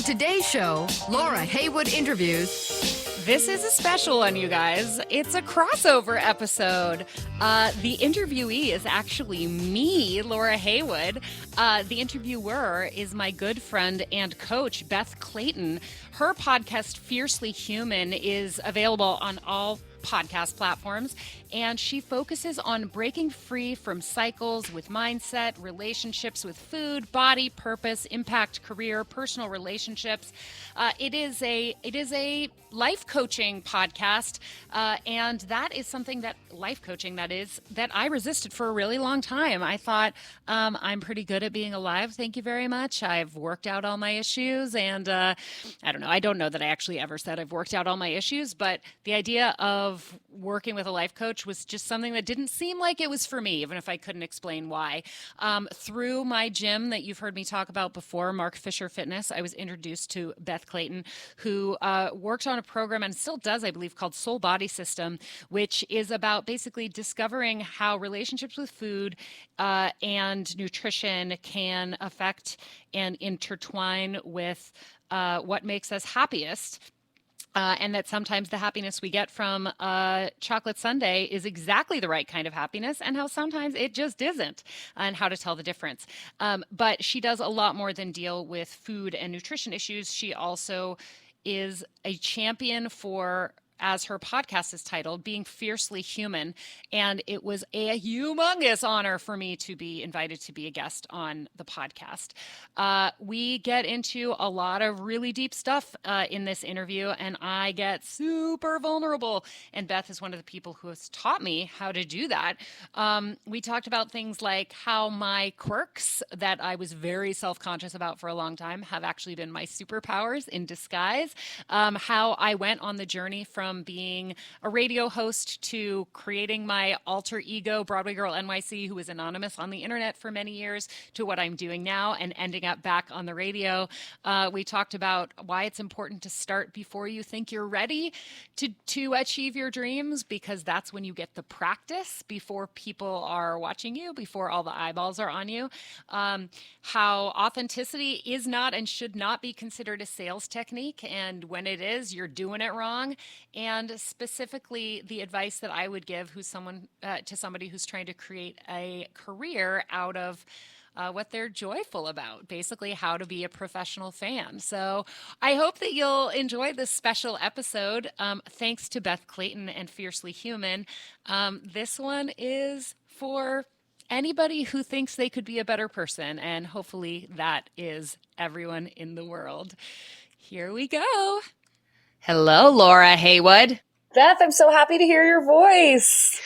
On today's show, Laura Heywood interviews. This is a special one, you guys. It's a crossover episode. The interviewee is actually me, Laura Heywood. The interviewer is my good friend and coach, Beth Clayton. Her podcast, Fiercely Human, is available on all podcast platforms, and she focuses on breaking free from cycles with mindset, relationships with food, body, purpose, impact, career, personal relationships. It is a life coaching podcast, and that is something that that I resisted for a really long time. I thought I'm pretty good at being alive. Thank you very much. I've worked out all my issues, and I don't know that I actually ever said I've worked out all my issues, but the idea of working with a life coach was just something that didn't seem like it was for me, even if I couldn't explain why. Through my gym that you've heard me talk about before, Mark Fisher Fitness, I was introduced to Beth Clayton, who worked on a program and still does, I believe, called Soul Body System, which is about basically discovering how relationships with food and nutrition can affect and intertwine with what makes us happiest. And that sometimes the happiness we get from chocolate sundae is exactly the right kind of happiness, and how sometimes it just isn't, and how to tell the difference. But she does a lot more than deal with food and nutrition issues. She also is a champion for, as her podcast is titled, Being Fiercely Human. And it was a humongous honor for me to be invited to be a guest on the podcast. We get into a lot of really deep stuff in this interview, and I get super vulnerable. And Beth is one of the people who has taught me how to do that. We talked about things like how my quirks that I was very self-conscious about for a long time have actually been my superpowers in disguise. How I went on the journey from being a radio host to creating my alter ego, Broadway Girl NYC, who was anonymous on the internet for many years, to what I'm doing now and ending up back on the radio. We talked about why it's important to start before you think you're ready to achieve your dreams, because that's when you get the practice before people are watching you, before all the eyeballs are on you. How authenticity is not and should not be considered a sales technique, and when it is, you're doing it wrong. And specifically, the advice that I would give to somebody who's trying to create a career out of what they're joyful about, basically how to be a professional fan. So I hope that you'll enjoy this special episode. Thanks to Beth Clayton and Fiercely Human. This one is for anybody who thinks they could be a better person, and hopefully that is everyone in the world. Here we go. Hello, Laura Heywood. Beth, I'm so happy to hear your voice.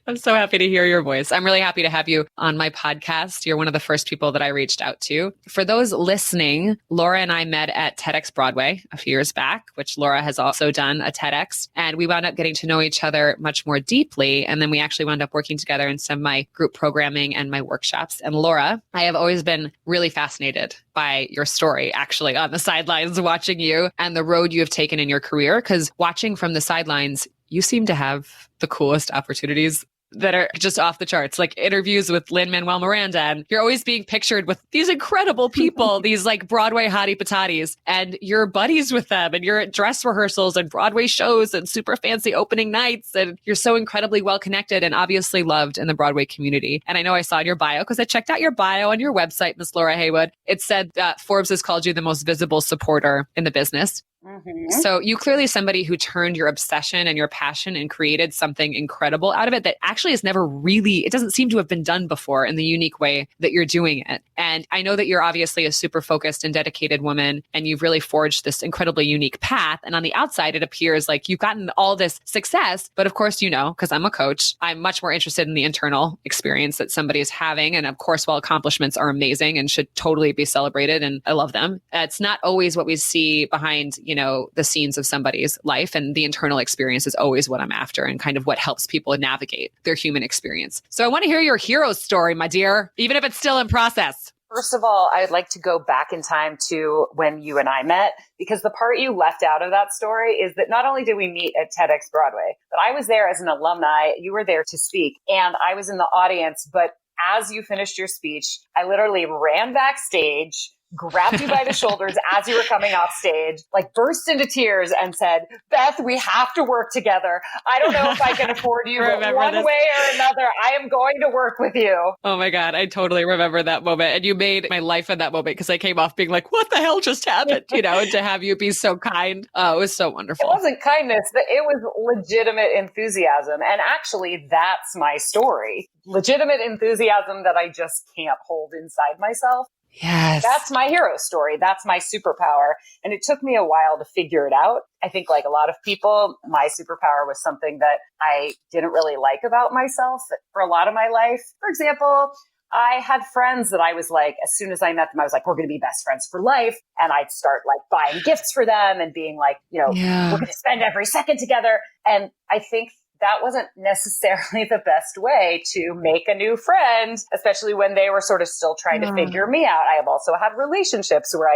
I'm so happy to hear your voice. I'm really happy to have you on my podcast. You're one of the first people that I reached out to. For those listening, Laura and I met at TEDx Broadway a few years back, which Laura has also done a TEDx. And we wound up getting to know each other much more deeply. And then we actually wound up working together in some of my group programming and my workshops. And Laura, I have always been really fascinated by your story, actually, on the sidelines, watching you and the road you have taken in your career. Because watching from the sidelines, you seem to have the coolest opportunities that are just off the charts, like interviews with Lin-Manuel Miranda. And you're always being pictured with these incredible people, these like Broadway hottie patatis, and you're buddies with them, and you're at dress rehearsals and Broadway shows and super fancy opening nights. And you're so incredibly well connected and obviously loved in the Broadway community. And I know I saw in your bio, because I checked out your bio on your website, Miss Laura Heywood, it said that Forbes has called you the most visible supporter in the business. Mm-hmm. So you clearly somebody who turned your obsession and your passion and created something incredible out of it that actually has never really, it doesn't seem to have been done before in the unique way that you're doing it. And I know that you're obviously a super focused and dedicated woman, and you've really forged this incredibly unique path. And on the outside, it appears like you've gotten all this success. But of course, you know, because I'm a coach, I'm much more interested in the internal experience that somebody is having. And of course, while accomplishments are amazing and should totally be celebrated, and I love them, it's not always what we see behind, the scenes of somebody's life, and the internal experience is always what I'm after, and kind of what helps people navigate their human experience. So I want to hear your hero story, my dear, even if it's still in process. First of all, I'd like to go back in time to when you and I met, because the part you left out of that story is that not only did we meet at TEDx Broadway, but I was there as an alumni, you were there to speak, and I was in the audience. But as you finished your speech, I literally ran backstage, grabbed you by the shoulders as you were coming off stage, like burst into tears and said, Beth, we have to work together. I don't know if I can afford you, but one way or another, I am going to work with you. Oh my God. I totally remember that moment. And you made my life in that moment because I came off being like, what the hell just happened? And to have you be so kind. It was so wonderful. It wasn't kindness. It was legitimate enthusiasm. And actually, that's my story. Legitimate enthusiasm that I just can't hold inside myself. Yes. That's my hero story. That's my superpower. And it took me a while to figure it out. I think like a lot of people, my superpower was something that I didn't really like about myself for a lot of my life. For example, I had friends that I was like, as soon as I met them, I was like, we're going to be best friends for life. And I'd start like buying gifts for them and being like, we're going to spend every second together. And I think that wasn't necessarily the best way to make a new friend, especially when they were sort of still trying to figure me out. I have also had relationships where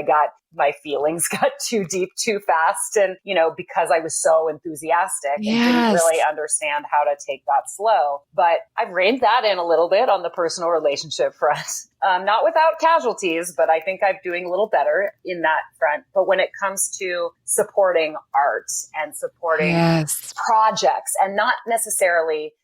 my feelings got too deep too fast. And, because I was so enthusiastic and didn't really understand how to take that slow. But I've reined that in a little bit on the personal relationship front. Not without casualties, but I think I'm doing a little better in that front. But when it comes to supporting art and supporting projects and not necessarily,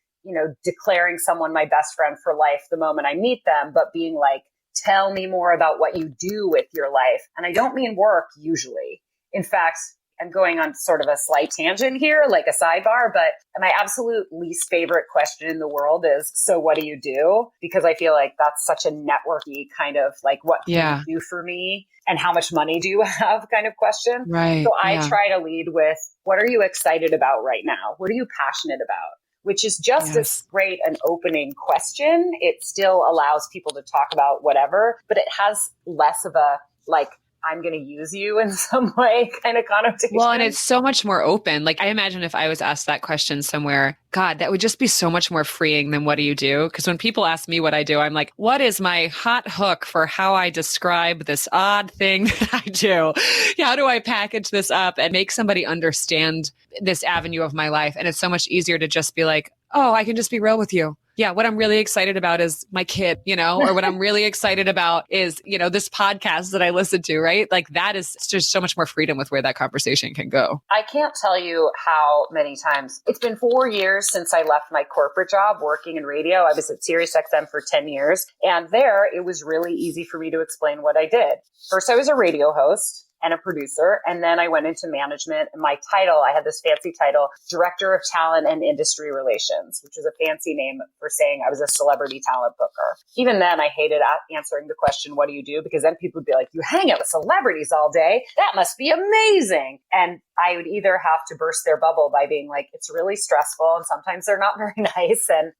declaring someone my best friend for life the moment I meet them, but being like, tell me more about what you do with your life. And I don't mean work usually. In fact, I'm going on sort of a slight tangent here, like a sidebar, but my absolute least favorite question in the world is, so what do you do? Because I feel like that's such a networky kind of like, what can you do for me? And how much money do you have kind of question? Right. So I try to lead with, what are you excited about right now? What are you passionate about? Which is just as great an opening question. It still allows people to talk about whatever, but it has less of a like, I'm going to use you in some way kind of connotation. Well, and it's so much more open. Like I imagine if I was asked that question somewhere, God, that would just be so much more freeing than what do you do? Because when people ask me what I do, I'm like, what is my hot hook for how I describe this odd thing that I do? How do I package this up and make somebody understand this avenue of my life? And it's so much easier to just be like, oh, I can just be real with you. Yeah, what I'm really excited about is my kid, or what I'm really excited about is, this podcast that I listen to, right? Like that is just so much more freedom with where that conversation can go. I can't tell you how many times. It's been 4 years since I left my corporate job working in radio. I was at SiriusXM for 10 years. And there, it was really easy for me to explain what I did. First, I was a radio host and a producer. And then I went into management, and my title, I had this fancy title, Director of Talent and Industry Relations, which is a fancy name for saying I was a celebrity talent booker. Even then, I hated answering the question, what do you do? Because then people would be like, you hang out with celebrities all day. That must be amazing. And I would either have to burst their bubble by being like, it's really stressful and sometimes they're not very nice. And,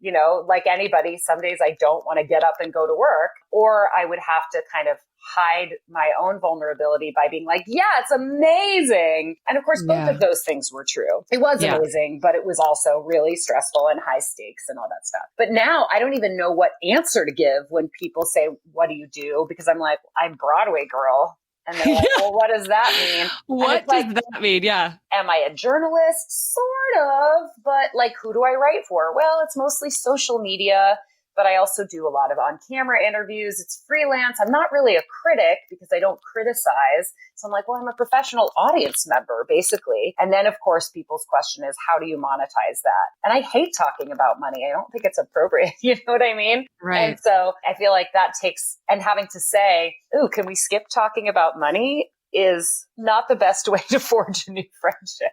like anybody, some days I don't want to get up and go to work, or I would have to kind of hide my own vulnerability by being like, yeah, it's amazing. And of course, both of those things were true. It was amazing, but it was also really stressful and high stakes and all that stuff. But now I don't even know what answer to give when people say, what do you do? Because I'm like, I'm Broadway Girl. And they're like, well, what does that mean? What does that mean? Yeah. Am I a journalist? Sort of. But like, who do I write for? Well, it's mostly social media. But I also do a lot of on-camera interviews. It's freelance. I'm not really a critic because I don't criticize. So I'm like, well, I'm a professional audience member, basically. And then, of course, people's question is, how do you monetize that? And I hate talking about money. I don't think it's appropriate. You know what I mean? Right. And so I feel like that takes, and having to say, ooh, can we skip talking about money is not the best way to forge a new friendship.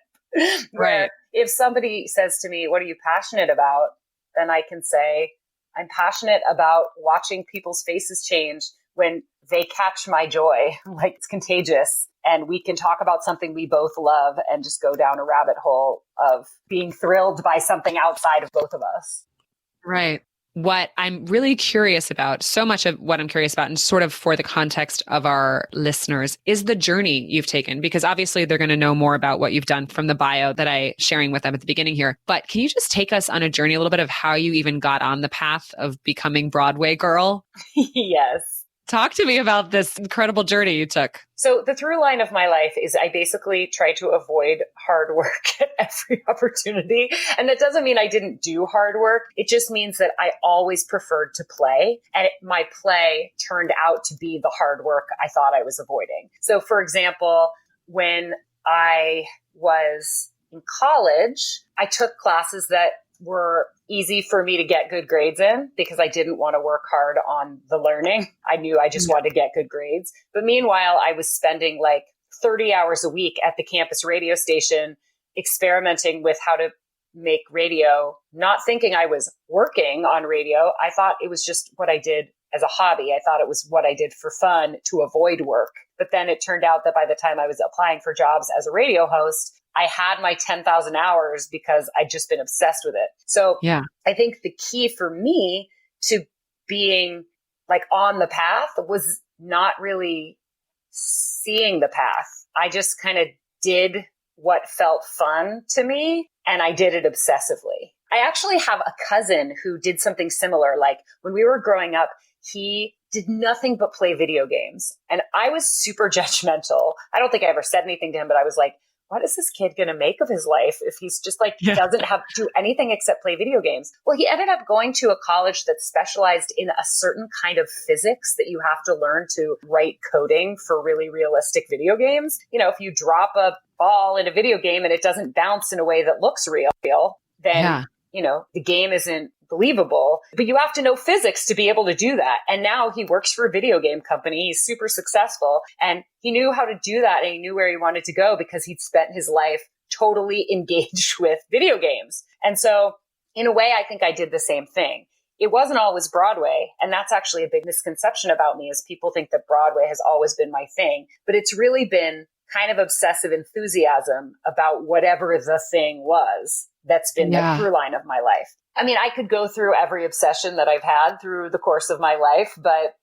Where if somebody says to me, what are you passionate about? Then I can say, I'm passionate about watching people's faces change when they catch my joy, like it's contagious. And we can talk about something we both love and just go down a rabbit hole of being thrilled by something outside of both of us. Right. What I'm really curious about, so much of what I'm curious about, and sort of for the context of our listeners, is the journey you've taken, because obviously they're going to know more about what you've done from the bio that I sharing with them at the beginning here. But can you just take us on a journey a little bit of how you even got on the path of becoming Broadway Girl? Yes. Talk to me about this incredible journey you took. So the through line of my life is I basically try to avoid hard work at every opportunity. And that doesn't mean I didn't do hard work. It just means that I always preferred to play. And my play turned out to be the hard work I thought I was avoiding. So for example, when I was in college, I took classes that were easy for me to get good grades in because I didn't want to work hard on the learning. I knew I just wanted to get good grades. But meanwhile, I was spending like 30 hours a week at the campus radio station experimenting with how to make radio, not thinking I was working on radio. I thought it was just what I did as a hobby. I thought it was what I did for fun to avoid work. But then it turned out that by the time I was applying for jobs as a radio host, I had my 10,000 hours because I'd just been obsessed with it. So yeah, I think the key for me to being like on the path was not really seeing the path. I just kind of did what felt fun to me, and I did it obsessively. I actually have a cousin who did something similar. Like when we were growing up, he did nothing but play video games. And I was super judgmental. I don't think I ever said anything to him, but I was like, what is this kid going to make of his life if he's just like doesn't have to do anything except play video games? Well, he ended up going to a college that specialized in a certain kind of physics that you have to learn to write coding for really realistic video games. You know, if you drop a ball in a video game and it doesn't bounce in a way that looks real, then, you know, the game isn't believable, but you have to know physics to be able to do that. And now he works for a video game company. He's super successful and he knew how to do that. And he knew where he wanted to go because he'd spent his life totally engaged with video games. And so in a way, I think I did the same thing. It wasn't always Broadway. And that's actually a big misconception about me is people think that Broadway has always been my thing, but it's really been kind of obsessive enthusiasm about whatever the thing was that's been the through line of my life. I mean, I could go through every obsession that I've had through the course of my life, but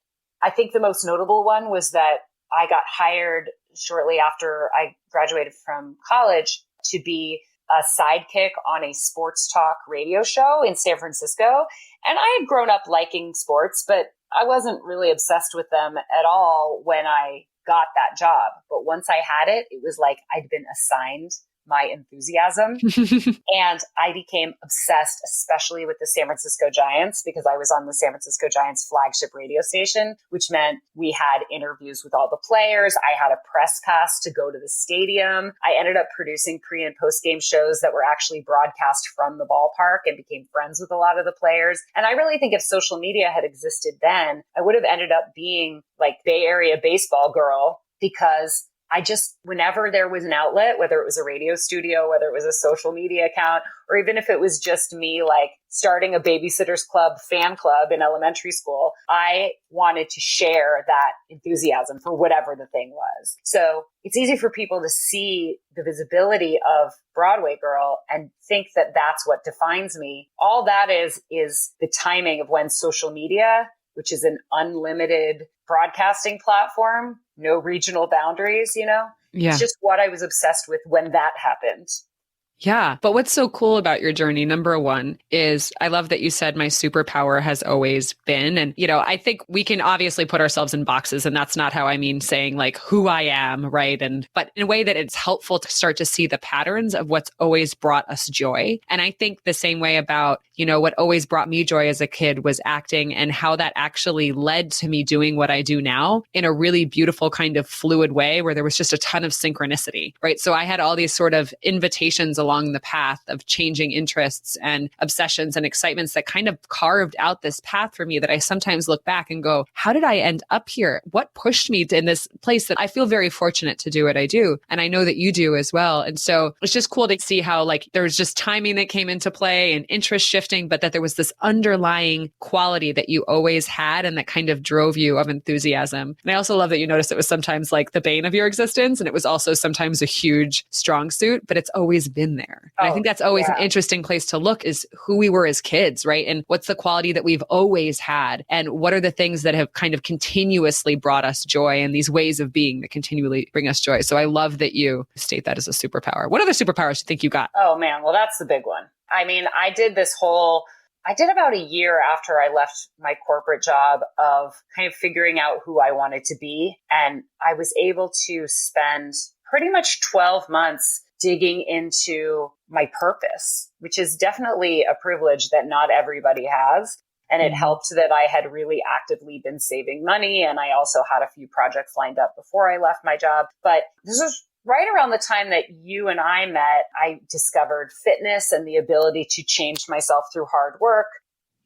I think the most notable one was that I got hired shortly after I graduated from college to be a sidekick on a sports talk radio show in San Francisco. And I had grown up liking sports, but I wasn't really obsessed with them at all when I got that job. But once I had it, it was like I'd been assigned my enthusiasm. And I became obsessed, especially with the San Francisco Giants, because I was on the San Francisco Giants flagship radio station, which meant we had interviews with all the players. I had a press pass to go to the stadium. I ended up producing pre and post game shows that were actually broadcast from the ballpark and became friends with a lot of the players. And I really think if social media had existed then, I would have ended up being like Bay Area baseball girl, because I just, whenever there was an outlet, whether it was a radio studio, whether it was a social media account, or even if it was just me like starting a Babysitters Club fan club in elementary school, I wanted to share that enthusiasm for whatever the thing was. So it's easy for people to see the visibility of Broadway Girl and think that that's what defines me. All that is the timing of when social media, which is an unlimited broadcasting platform, no regional boundaries, you know? Yeah. It's just what I was obsessed with when that happened. Yeah. But what's so cool about your journey, number one, is I love that you said my superpower has always been. And, you know, I think we can obviously put ourselves in boxes, and that's not how I mean saying like who I am, right? But in a way that it's helpful to start to see the patterns of what's always brought us joy. And I think the same way about, you know, what always brought me joy as a kid was acting, and how that actually led to me doing what I do now in a really beautiful kind of fluid way where there was just a ton of synchronicity, right? So I had all these sort of invitations along the path of changing interests and obsessions and excitements that kind of carved out this path for me that I sometimes look back and go, how did I end up here? What pushed me in this place that I feel very fortunate to do what I do? And I know that you do as well. And so it's just cool to see how like there was just timing that came into play and interest shifting, but that there was this underlying quality that you always had and that kind of drove you of enthusiasm. And I also love that you noticed it was sometimes like the bane of your existence, and it was also sometimes a huge strong suit, but it's always been there. And I think that's always an interesting place to look, is who we were as kids, right? And what's the quality that we've always had? And what are the things that have kind of continuously brought us joy, and these ways of being that continually bring us joy? So I love that you state that as a superpower. What other superpowers do you think you got? Oh man, well, that's the big one. I mean, I did this whole I did about a year after I left my corporate job of kind of figuring out who I wanted to be. And I was able to spend pretty much 12 months digging into my purpose, which is definitely a privilege that not everybody has. And it helped that I had really actively been saving money. And I also had a few projects lined up before I left my job. But this was right around the time that you and I met. I discovered fitness and the ability to change myself through hard work.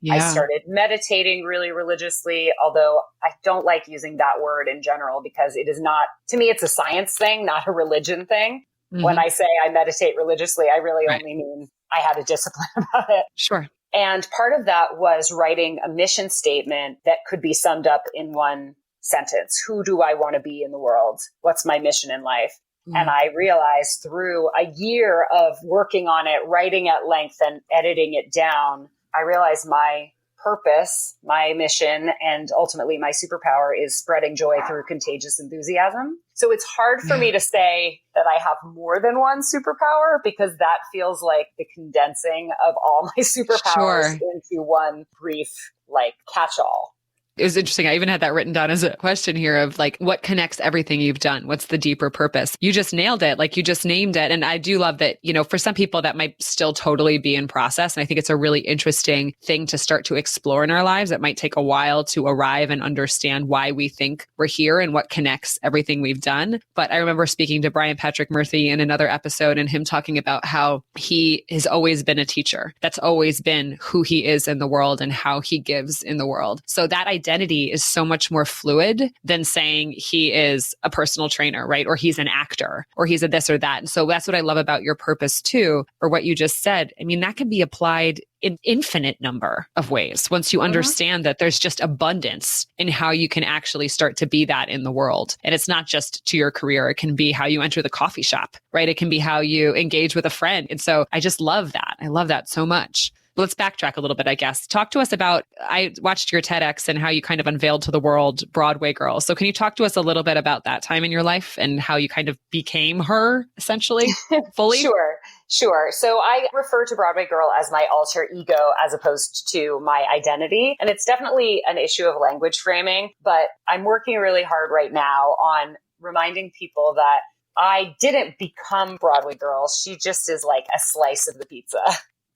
Yeah. I started meditating really religiously, although I don't like using that word in general because it is not, to me, it's a science thing, not a religion thing. When I say I meditate religiously, I really only mean I had a discipline about it. Sure. And part of that was writing a mission statement that could be summed up in one sentence. Who do I want to be in the world? What's my mission in life? And I realized through a year of working on it, writing at length and editing it down, I realized my purpose, my mission, and ultimately my superpower is spreading joy through contagious enthusiasm. So it's hard for me to say that I have more than one superpower because that feels like the condensing of all my superpowers into one brief, catch-all. It was interesting. I even had that written down as a question here of what connects everything you've done? What's the deeper purpose? You just nailed it. You just named it. And I do love that, for some people that might still totally be in process. And I think it's a really interesting thing to start to explore in our lives. It might take a while to arrive and understand why we think we're here and what connects everything we've done. But I remember speaking to Brian Patrick Murphy in another episode and him talking about how he has always been a teacher. That's always been who he is in the world and how he gives in the world. So that identity is so much more fluid than saying he is a personal trainer, right? Or he's an actor, or he's a this or that. And so that's what I love about your purpose too, or what you just said. I mean, that can be applied in infinite number of ways once you understand that there's just abundance in how you can actually start to be that in the world. And it's not just to your career. It can be how you enter the coffee shop, right? It can be how you engage with a friend. And so I just love that. I love that so much. Let's backtrack a little bit, I guess. Talk to us about, I watched your TEDx and how you kind of unveiled to the world Broadway Girl. So can you talk to us a little bit about that time in your life and how you kind of became her, essentially, fully? Sure. So I refer to Broadway Girl as my alter ego as opposed to my identity. And it's definitely an issue of language framing, but I'm working really hard right now on reminding people that I didn't become Broadway Girl. She just is like a slice of the pizza.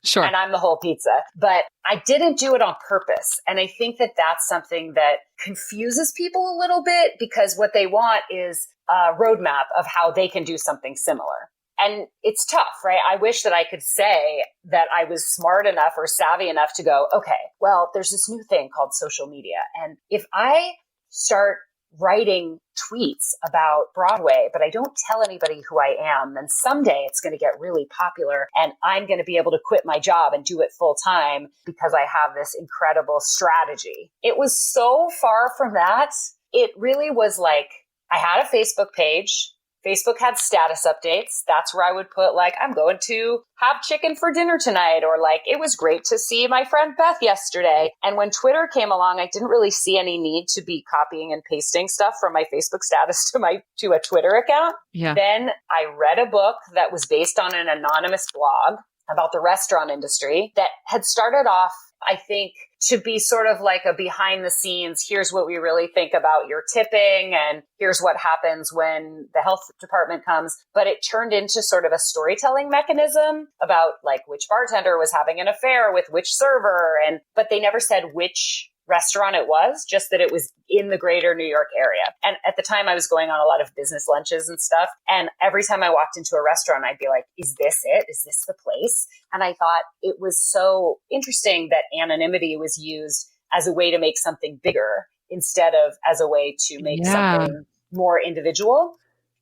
Sure. And I'm the whole pizza, but I didn't do it on purpose. And I think that that's something that confuses people a little bit because what they want is a roadmap of how they can do something similar. And it's tough, right? I wish that I could say that I was smart enough or savvy enough to go, okay, well, there's this new thing called social media. And if I start writing tweets about Broadway, but I don't tell anybody who I am, then someday it's going to get really popular and I'm going to be able to quit my job and do it full time because I have this incredible strategy. It was so far from that. It really was like, I had a Facebook page. Facebook had status updates. That's where I would put I'm going to have chicken for dinner tonight, or it was great to see my friend Beth yesterday. And when Twitter came along, I didn't really see any need to be copying and pasting stuff from my Facebook status to a Twitter account. Yeah. Then I read a book that was based on an anonymous blog about the restaurant industry that had started off, I think, to be sort of like a behind the scenes, here's what we really think about your tipping and here's what happens when the health department comes. But it turned into sort of a storytelling mechanism about which bartender was having an affair with which server. But they never said which restaurant it was, just that it was in the greater New York area. And at the time I was going on a lot of business lunches and stuff. And every time I walked into a restaurant, I'd be like, is this it? Is this the place? And I thought it was so interesting that anonymity was used as a way to make something bigger instead of as a way to make something more individual.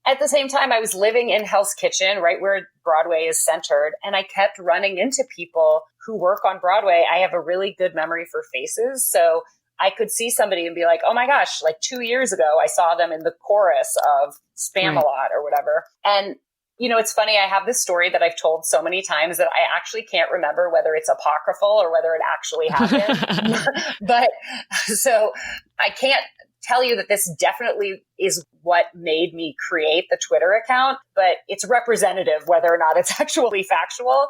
At the same time, I was living in Hell's Kitchen, right where Broadway is centered, and I kept running into people who work on Broadway. I have a really good memory for faces, so I could see somebody and be like, oh my gosh, 2 years ago, I saw them in the chorus of Spam-A-Lot or whatever. And, it's funny, I have this story that I've told so many times that I actually can't remember whether it's apocryphal or whether it actually happened. But so I can't tell you that this definitely is what made me create the Twitter account, but it's representative whether or not it's actually factual,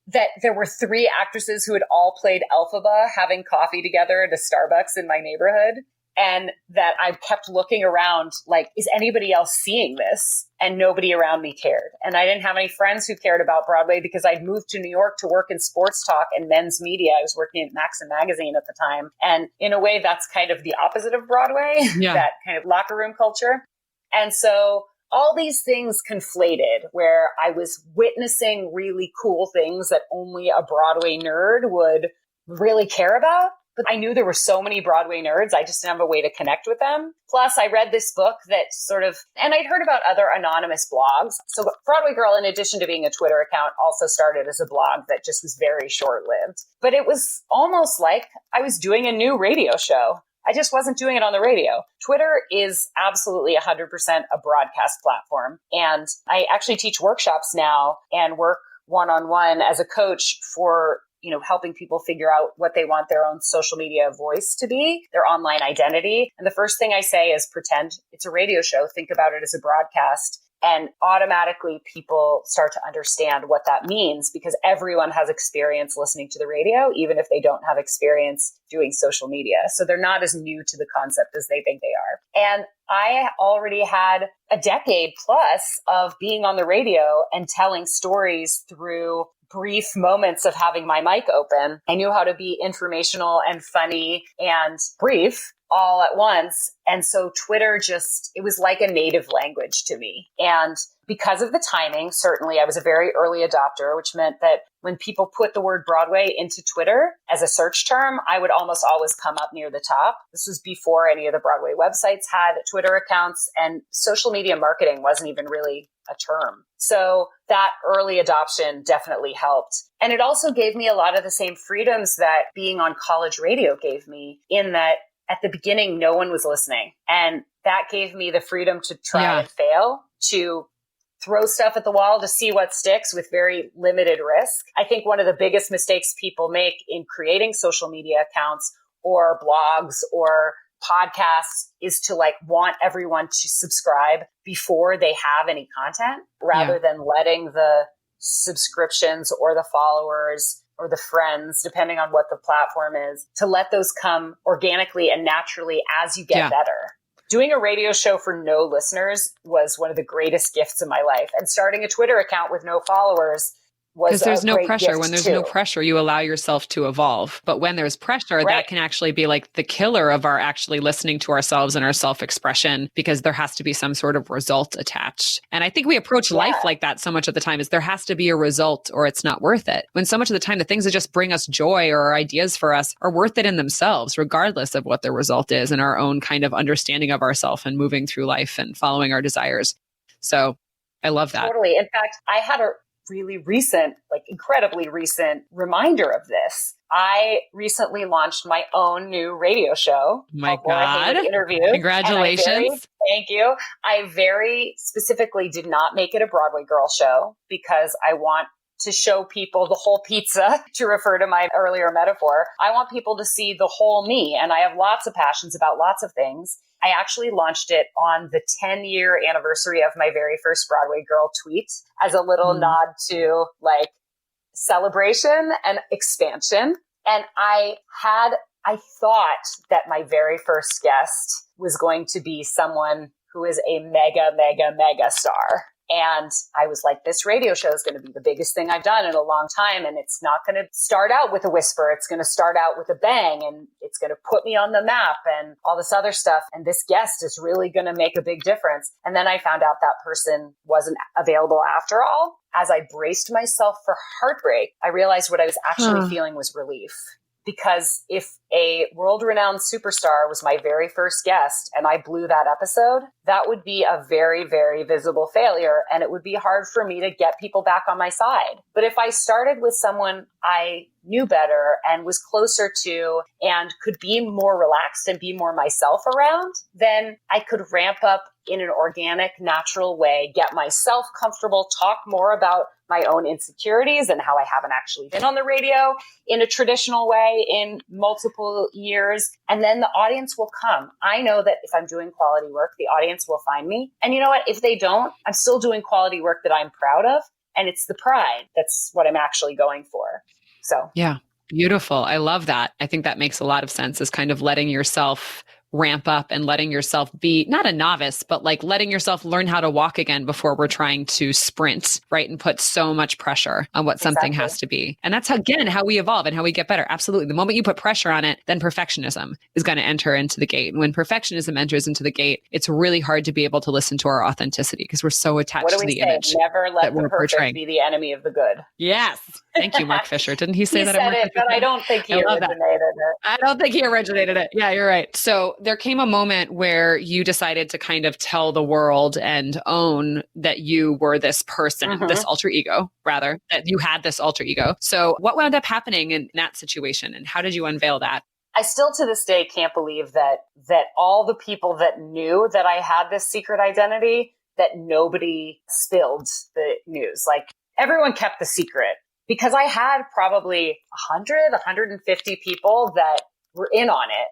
that there were 3 actresses who had all played Elphaba having coffee together at a Starbucks in my neighborhood. And that I kept looking around like, is anybody else seeing this? And nobody around me cared. And I didn't have any friends who cared about Broadway because I'd moved to New York to work in sports talk and men's media. I was working at Maxim magazine at the time. And in a way, that's kind of the opposite of Broadway, that kind of locker room culture. And so all these things conflated where I was witnessing really cool things that only a Broadway nerd would really care about. But I knew there were so many Broadway nerds. I just didn't have a way to connect with them. Plus, I read this book that sort of, and I'd heard about other anonymous blogs. So Broadway Girl, in addition to being a Twitter account, also started as a blog that just was very short-lived. But it was almost like I was doing a new radio show. I just wasn't doing it on the radio. Twitter is absolutely 100% a broadcast platform. And I actually teach workshops now and work one-on-one as a coach for helping people figure out what they want their own social media voice to be, their online identity. And the first thing I say is pretend it's a radio show. Think about it as a broadcast. And automatically people start to understand what that means because everyone has experience listening to the radio, even if they don't have experience doing social media. So they're not as new to the concept as they think they are. And I already had a decade plus of being on the radio and telling stories through brief moments of having my mic open. I knew how to be informational and funny and brief all at once. And so Twitter it was like a native language to me. And because of the timing, certainly I was a very early adopter, which meant that when people put the word Broadway into Twitter as a search term, I would almost always come up near the top. This was before any of the Broadway websites had Twitter accounts, and social media marketing wasn't even really a term. So that early adoption definitely helped. And it also gave me a lot of the same freedoms that being on college radio gave me, in that at the beginning, no one was listening. And that gave me the freedom to try and fail, to throw stuff at the wall to see what sticks with very limited risk. I think one of the biggest mistakes people make in creating social media accounts or blogs or podcasts is to want everyone to subscribe before they have any content, rather than letting the subscriptions or the followers or the friends, depending on what the platform is, to let those come organically and naturally as you get better. Doing a radio show for no listeners was one of the greatest gifts in my life. And starting a Twitter account with no followers was because there's no pressure. When there's no too. pressure, you allow yourself to evolve. But when there's pressure, that can actually be like the killer of our actually listening to ourselves and our self-expression, because there has to be some sort of result attached. And I think we approach life like that so much of the time, is there has to be a result or it's not worth it. When so much of the time, the things that just bring us joy or are ideas for us are worth it in themselves, regardless of what the result is, and our own kind of understanding of ourselves and moving through life and following our desires. So I love that. Totally. In fact, I had a really recent, incredibly recent reminder of this. I recently launched my own new radio show. My God. Interview. Congratulations. Thank you. I very specifically did not make it a Broadway Girl show because I want to show people the whole pizza, to refer to my earlier metaphor. I want people to see the whole me, and I have lots of passions about lots of things. I actually launched it on the 10-year anniversary of my very first Broadway Girl tweet as a little nod to celebration and expansion. And I thought that my very first guest was going to be someone who is a mega, mega, mega star. And I was like, this radio show is going to be the biggest thing I've done in a long time. And it's not going to start out with a whisper. It's going to start out with a bang, and it's going to put me on the map and all this other stuff. And this guest is really going to make a big difference. And then I found out that person wasn't available after all. As I braced myself for heartbreak, I realized what I was actually feeling was relief. Because if a world-renowned superstar was my very first guest and I blew that episode, that would be a very, very visible failure, and it would be hard for me to get people back on my side. But if I started with someone I knew better and was closer to and could be more relaxed and be more myself around, then I could ramp up in an organic, natural way, get myself comfortable, talk more about my own insecurities and how I haven't actually been on the radio in a traditional way in multiple years. And then the audience will come. I know that if I'm doing quality work, the audience will find me. And you know what? If they don't, I'm still doing quality work that I'm proud of. And it's the pride. That's what I'm actually going for. So, yeah, beautiful. I love that. I think that makes a lot of sense, is kind of letting yourself ramp up and letting yourself be not a novice, but like letting yourself learn how to walk again before we're trying to sprint, right? And put so much pressure on what something has to be. And that's how we evolve and how we get better. Absolutely. The moment you put pressure on it, then perfectionism is going to enter into the gate. And when perfectionism enters into the gate, it's really hard to be able to listen to our authenticity because we're so attached to the image. Never let the perfect portraying. Be the enemy of the good. Yes. Thank you, Mark Fisher. Didn't he say that? He said it, but I don't think he originated it. I don't think he originated it. Yeah, you're right. So there came a moment where you decided to kind of tell the world and own that you were this person, this alter ego, rather, that you had this alter ego. So what wound up happening in that situation and how did you unveil that? I still to this day can't believe that all the people that knew that I had this secret identity, that nobody spilled the news. Like everyone kept the secret because I had probably 100, 150 people that were in on it.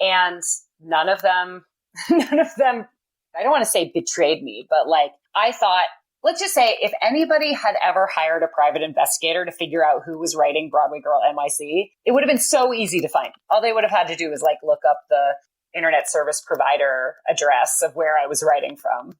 And none of them, I don't want to say betrayed me, but like I thought, let's just say if anybody had ever hired a private investigator to figure out who was writing Broadway Girl NYC, it would have been so easy to find. All they would have had to do was like look up the internet service provider address of where I was writing from,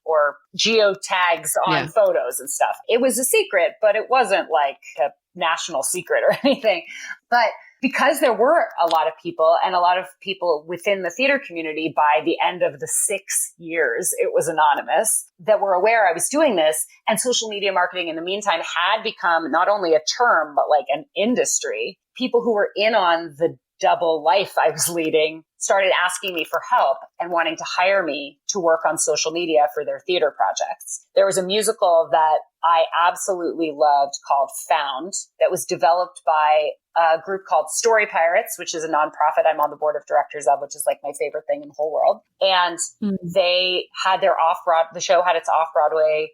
or geotags on photos and stuff. It was a secret, but it wasn't like a national secret or anything. But because there were a lot of people within the theater community by the end of the 6 years, it was anonymous, that were aware I was doing this. And social media marketing in the meantime had become not only a term, but like an industry. People who were in on the double life I was leading started asking me for help and wanting to hire me to work on social media for their theater projects. There was a musical that I absolutely loved called Found that was developed by a group called Story Pirates, which is a nonprofit I'm on the board of directors of, which is like my favorite thing in the whole world. And they had the show had its off-Broadway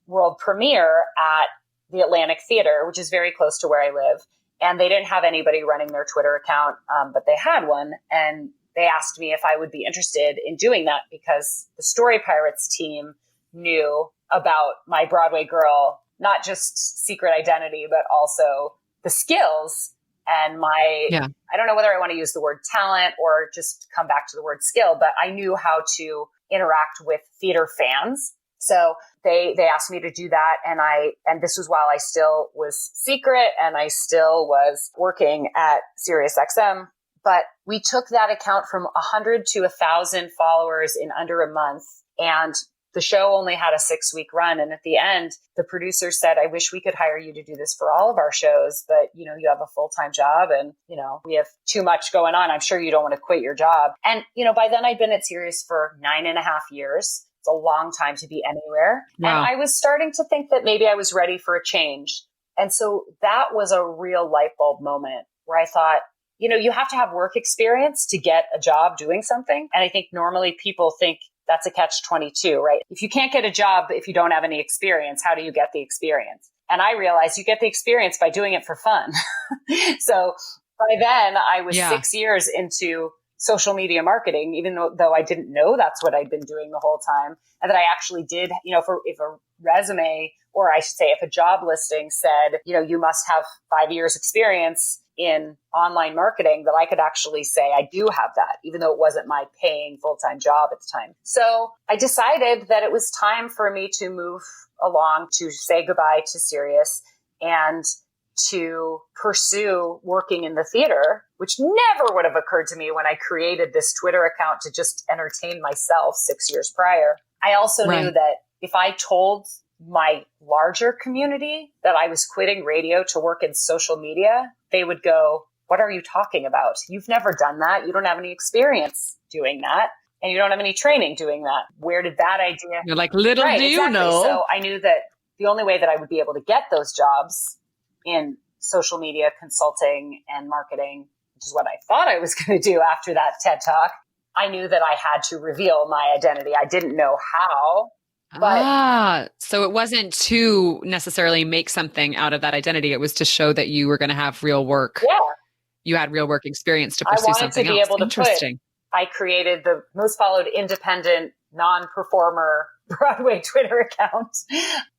world premiere at the Atlantic Theater, which is very close to where I live. And they didn't have anybody running their Twitter account, but they had one. And they asked me if I would be interested in doing that because the Story Pirates team knew about my Broadway Girl, not just secret identity, but also the skills and my, I don't know whether I want to use the word talent or just come back to the word skill, but I knew how to interact with theater fans. So they asked me to do that. And this was while I still was secret and I still was working at SiriusXM. But we took that account from 100 to 1,000 followers in under a month. And the show only had a 6-week run. And at the end, the producer said, I wish we could hire you to do this for all of our shows, but you have a full-time job and, we have too much going on. I'm sure you don't want to quit your job. And, by then I'd been at Sirius for 9.5 years. It's a long time to be anywhere. Wow. And I was starting to think that maybe I was ready for a change. And so that was a real light bulb moment where I thought, you have to have work experience to get a job doing something. And I think normally people think that's a catch-22, right? If you can't get a job, if you don't have any experience, how do you get the experience? And I realized you get the experience by doing it for fun. So by then I was 6 years into social media marketing, even though I didn't know that's what I'd been doing the whole time. And that I actually did, if a resume, or I should say, if a job listing said, you must have 5 years experience in online marketing, that I could actually say I do have that, even though it wasn't my paying full-time job at the time. So I decided that it was time for me to move along, to say goodbye to Sirius and to pursue working in the theater, which never would have occurred to me when I created this Twitter account to just entertain myself 6 years prior. I also knew that if I told my larger community that I was quitting radio to work in social media, they would go, what are you talking about? You've never done that. You don't have any experience doing that. And you don't have any training doing that. Where did that idea? You're like, little do you know. So I knew that the only way that I would be able to get those jobs in social media consulting and marketing, which is what I thought I was going to do after that TED Talk, I knew that I had to reveal my identity. I didn't know how. But so it wasn't to necessarily make something out of that identity. It was to show that you were going to have real work. Yeah. You had real work experience to pursue something else. I wanted to be able to I created the most followed independent, non-performer Broadway Twitter account.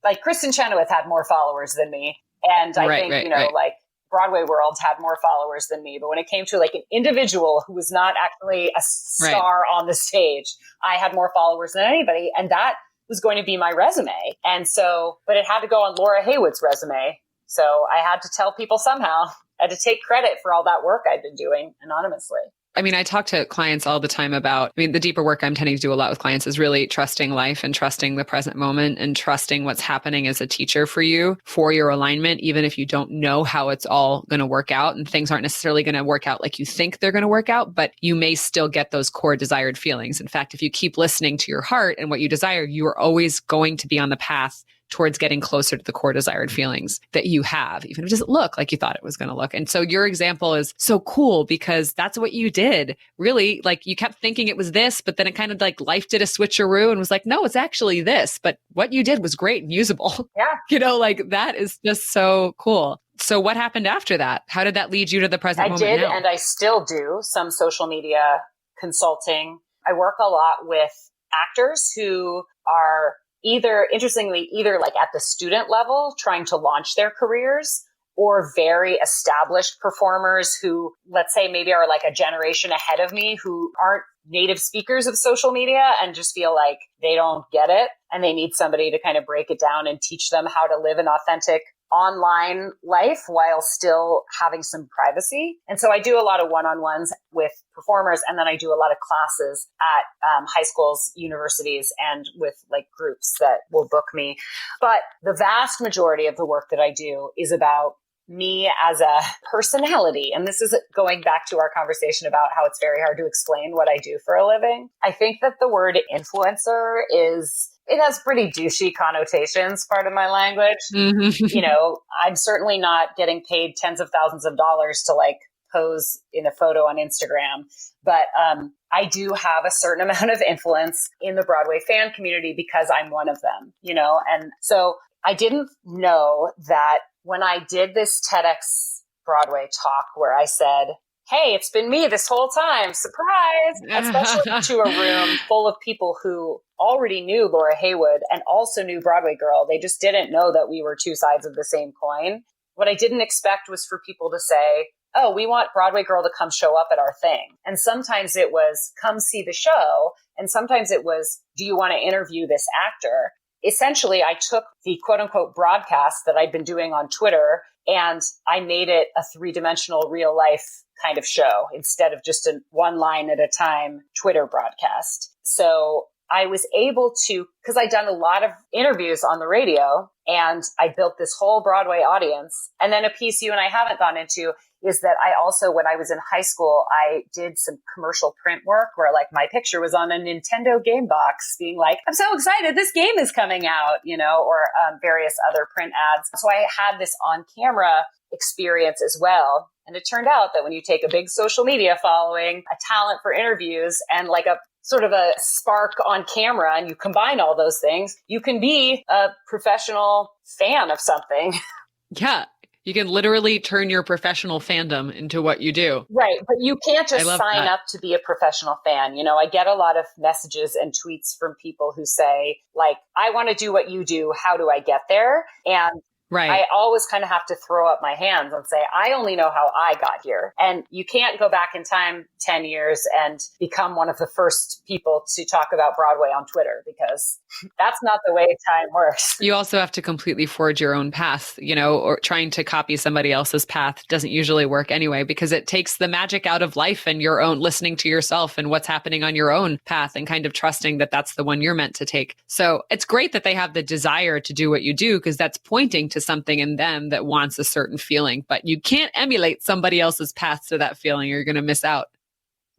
Like Kristen Chenoweth had more followers than me. And I think, like Broadway World had more followers than me. But when it came to like an individual who was not actually a star on the stage, I had more followers than anybody. And that was going to be my resume. And so, but it had to go on Laura Heywood's resume. So I had to tell people somehow. I had to take credit for all that work I'd been doing anonymously. I mean, I talk to clients all the time about, the deeper work I'm tending to do a lot with clients is really trusting life and trusting the present moment and trusting what's happening as a teacher for you, for your alignment, even if you don't know how it's all going to work out and things aren't necessarily going to work out like you think they're going to work out, but you may still get those core desired feelings. In fact, if you keep listening to your heart and what you desire, you are always going to be on the path towards getting closer to the core desired feelings that you have, even if it doesn't look like you thought it was going to look. And so your example is so cool because that's what you did. Really, like you kept thinking it was this, but then it kind of like life did a switcheroo and was like, no, it's actually this. But what you did was great and usable. Yeah. Like that is just so cool. So what happened after that? How did that lead you to the present moment? I did, now? and I still do some social media consulting. I work a lot with actors who are either like at the student level trying to launch their careers, or very established performers who, let's say, maybe are like a generation ahead of me who aren't native speakers of social media and just feel like they don't get it and they need somebody to kind of break it down and teach them how to live an authentic online life while still having some privacy. And so I do a lot of one-on-ones with performers, and then I do a lot of classes at high schools, universities, and with like groups that will book me. But the vast majority of the work that I do is about me as a personality. And this is going back to our conversation about how it's very hard to explain what I do for a living. I think that the word influencer it has pretty douchey connotations, part of my language. Mm-hmm. I'm certainly not getting paid tens of thousands of dollars to like pose in a photo on Instagram. But I do have a certain amount of influence in the Broadway fan community because I'm one of them, And so I didn't know that when I did this TEDx Broadway talk where I said, hey, it's been me this whole time, surprise, especially to a room full of people who already knew Laura Heywood and also knew Broadway Girl. They just didn't know that we were two sides of the same coin. What I didn't expect was for people to say, oh, we want Broadway Girl to come show up at our thing. And sometimes it was, come see the show. And sometimes it was, do you want to interview this actor? Essentially, I took the quote unquote broadcast that I'd been doing on Twitter and I made it a 3-dimensional real life kind of show instead of just a one line at a time Twitter broadcast. So I was able to, because I'd done a lot of interviews on the radio and I built this whole Broadway audience. And then a piece you and I haven't gone into is that I also, when I was in high school, I did some commercial print work where like my picture was on a Nintendo game box being like, I'm so excited, this game is coming out, or various other print ads. So I had this on camera experience as well. And it turned out that when you take a big social media following, a talent for interviews, and like a sort of a spark on camera, and you combine all those things, you can be a professional fan of something. Yeah. You can literally turn your professional fandom into what you do. Right. But you can't just sign up to be a professional fan. I get a lot of messages and tweets from people who say, like, I want to do what you do. How do I get there? And right. I always kind of have to throw up my hands and say, I only know how I got here. And you can't go back in time 10 years and become one of the first people to talk about Broadway on Twitter, because that's not the way time works. You also have to completely forge your own path, or trying to copy somebody else's path doesn't usually work anyway, because it takes the magic out of life and your own listening to yourself and what's happening on your own path and kind of trusting that that's the one you're meant to take. So it's great that they have the desire to do what you do, because that's pointing to something in them that wants a certain feeling, but you can't emulate somebody else's path to that feeling or you're going to miss out.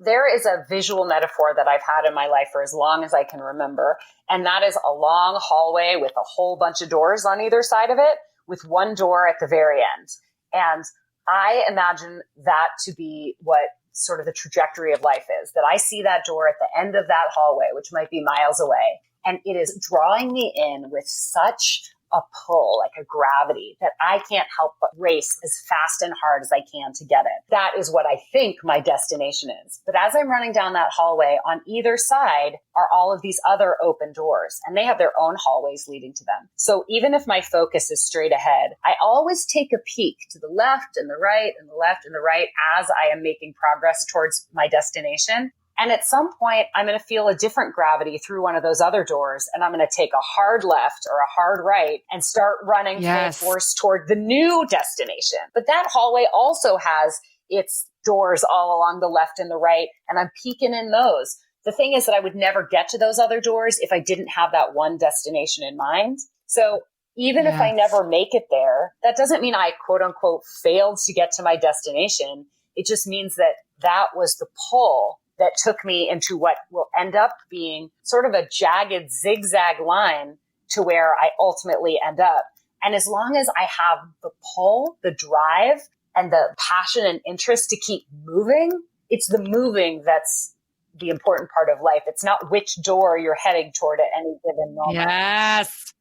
There is a visual metaphor that I've had in my life for as long as I can remember. And that is a long hallway with a whole bunch of doors on either side of it, with one door at the very end. And I imagine that to be what sort of the trajectory of life is, that I see that door at the end of that hallway, which might be miles away. And it is drawing me in with such a pull, like a gravity, that I can't help but race as fast and hard as I can to get it. That is what I think my destination is. But as I'm running down that hallway, on either side are all of these other open doors, and they have their own hallways leading to them. So even if my focus is straight ahead, I always take a peek to the left and the right and the left and the right as I am making progress towards my destination. And at some point, I'm going to feel a different gravity through one of those other doors, and I'm going to take a hard left or a hard right and start running full force toward the new destination. But that hallway also has its doors all along the left and the right, and I'm peeking in those. The thing is that I would never get to those other doors if I didn't have that one destination in mind. So even if I never make it there, that doesn't mean I quote unquote failed to get to my destination. It just means that that was the pull that took me into what will end up being sort of a jagged zigzag line to where I ultimately end up. And as long as I have the pull, the drive, and the passion and interest to keep moving, it's the moving that's the important part of life. It's not which door you're heading toward at any given moment. Yes.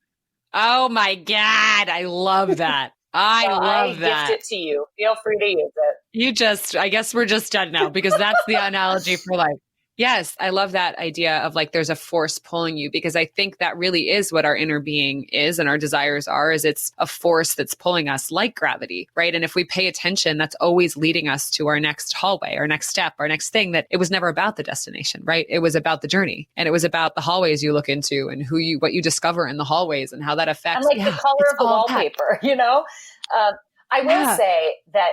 Oh my God. I love that. I love that. I gift it to you. Feel free to use it. I guess we're just done now because that's the analogy for life. Yes, I love that idea of like there's a force pulling you, because I think that really is what our inner being is and our desires are, is it's a force that's pulling us like gravity, right? And if we pay attention, that's always leading us to our next hallway, our next step, our next thing. That it was never about the destination, right? It was about the journey, and it was about the hallways you look into and what you discover in the hallways and how that affects. And like the color of the wallpaper, you know? I will say that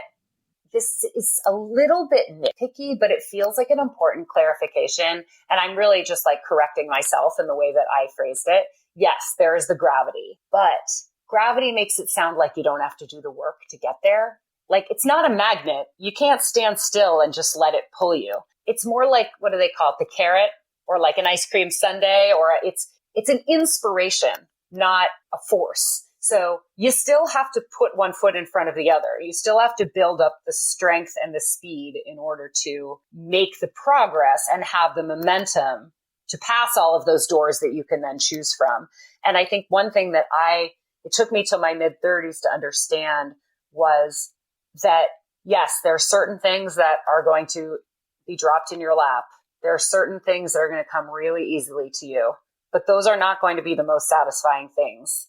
this is a little bit nitpicky, but it feels like an important clarification. And I'm really just like correcting myself in the way that I phrased it. Yes, there is the gravity, but gravity makes it sound like you don't have to do the work to get there. Like it's not a magnet. You can't stand still and just let it pull you. It's more like, what do they call it? The carrot, or like an ice cream sundae, or it's an inspiration, not a force. So you still have to put one foot in front of the other. You still have to build up the strength and the speed in order to make the progress and have the momentum to pass all of those doors that you can then choose from. And I think one thing that it took me till my mid-30s to understand was that, yes, there are certain things that are going to be dropped in your lap. There are certain things that are going to come really easily to you, but those are not going to be the most satisfying things.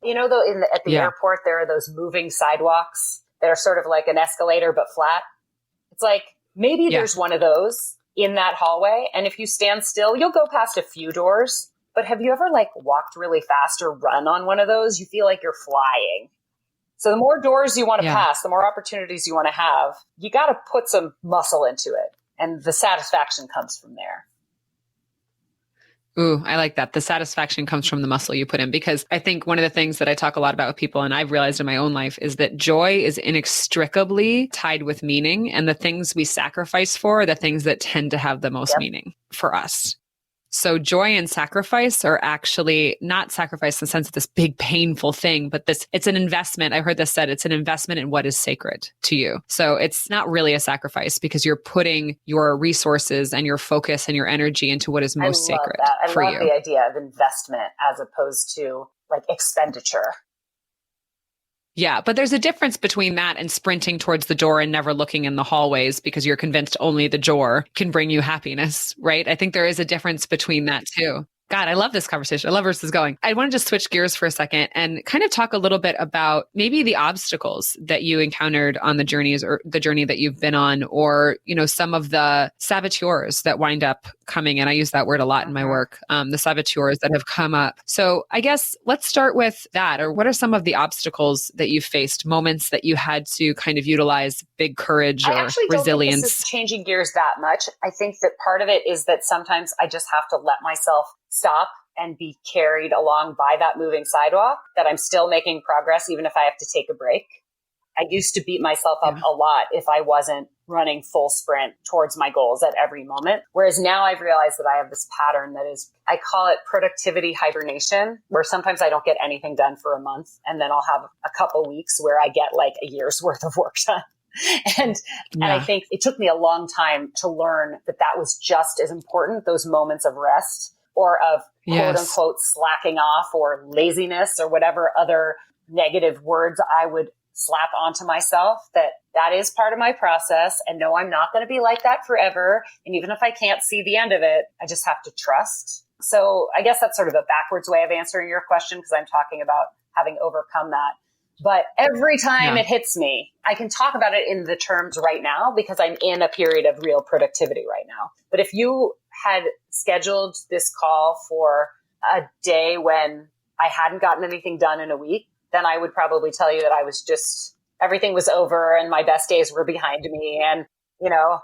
You know, though, at the airport, there are those moving sidewalks that are sort of like an escalator, but flat. It's like, maybe there's one of those in that hallway. And if you stand still, you'll go past a few doors. But have you ever like walked really fast or run on one of those? You feel like you're flying. So the more doors you want to pass, the more opportunities you want to have, you got to put some muscle into it. And the satisfaction comes from there. Ooh, I like that. The satisfaction comes from the muscle you put in, because I think one of the things that I talk a lot about with people, and I've realized in my own life, is that joy is inextricably tied with meaning. And the things we sacrifice for are the things that tend to have the most meaning for us. So joy and sacrifice are actually not sacrifice in the sense of this big painful thing, but it's an investment. I heard this said, it's an investment in what is sacred to you. So it's not really a sacrifice, because you're putting your resources and your focus and your energy into what is most sacred for you. I love the idea of investment as opposed to like expenditure. Yeah, but there's a difference between that and sprinting towards the door and never looking in the hallways because you're convinced only the door can bring you happiness, right? I think there is a difference between that too. God, I love this conversation. I love where this is going. I want to just switch gears for a second and kind of talk a little bit about maybe the obstacles that you encountered on the journeys, or the journey that you've been on, or, you know, some of the saboteurs that wind up coming. And I use that word a lot in my work, the saboteurs that have come up. So I guess let's start with that. Or what are some of the obstacles that you faced, moments that you had to kind of utilize big courage or resilience? I actually don't think this is changing gears that much. I think that part of it is that sometimes I just have to let myself stop and be carried along by that moving sidewalk, that I'm still making progress, even if I have to take a break. I used to beat myself up a lot if I wasn't running full sprint towards my goals at every moment. Whereas now I've realized that I have this pattern that is, I call it productivity hibernation, where sometimes I don't get anything done for a month. And then I'll have a couple weeks where I get like a year's worth of work done. And I think it took me a long time to learn that that was just as important, those moments of rest or of quote unquote slacking off or laziness or whatever other negative words I would slap onto myself, that is part of my process. And no, I'm not going to be like that forever. And even if I can't see the end of it, I just have to trust. So I guess that's sort of a backwards way of answering your question, because I'm talking about having overcome that. But every time it hits me, I can talk about it in the terms right now because I'm in a period of real productivity right now. But if you had scheduled this call for a day when I hadn't gotten anything done in a week, then I would probably tell you that I was just, everything was over and my best days were behind me. And, you know,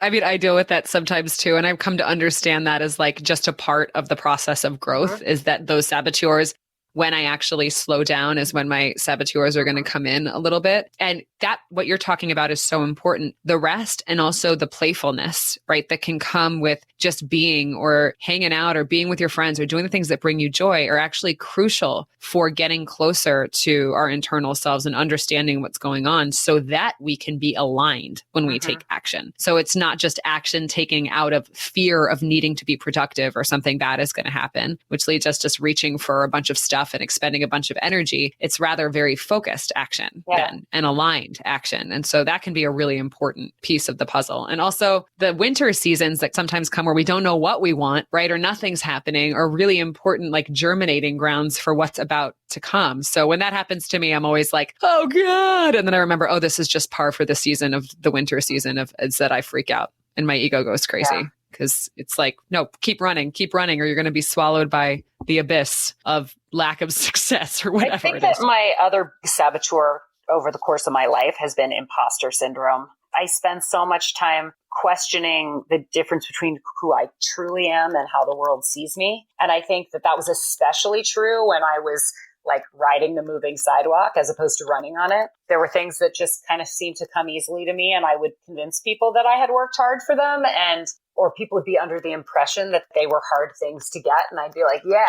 I mean, I deal with that sometimes too. And I've come to understand that as like just a part of the process of growth is that those saboteurs, when I actually slow down, is when my saboteurs are going to come in a little bit. And that, what you're talking about is so important. The rest and also the playfulness, right? That can come with just being or hanging out or being with your friends or doing the things that bring you joy are actually crucial for getting closer to our internal selves and understanding what's going on so that we can be aligned when we take action. So it's not just action taking out of fear of needing to be productive or something bad is going to happen, which leads us just reaching for a bunch of stuff and expending a bunch of energy. It's rather very focused action then and aligned action. And so that can be a really important piece of the puzzle. And also the winter seasons that sometimes come where we don't know what we want, right? Or nothing's happening are really important, like germinating grounds for what's about to come. So when that happens to me, I'm always like, oh God. And then I remember, oh, this is just par for the season of the winter season of is that I freak out and my ego goes crazy. Because it's like, no, keep running, or you're going to be swallowed by the abyss of lack of success or whatever. I think that my other saboteur over the course of my life has been imposter syndrome. I spend so much time questioning the difference between who I truly am and how the world sees me. And I think that that was especially true when I was like riding the moving sidewalk as opposed to running on it. There were things that just kind of seemed to come easily to me, and I would convince people that I had worked hard for them, or people would be under the impression that they were hard things to get. And I'd be like, yeah,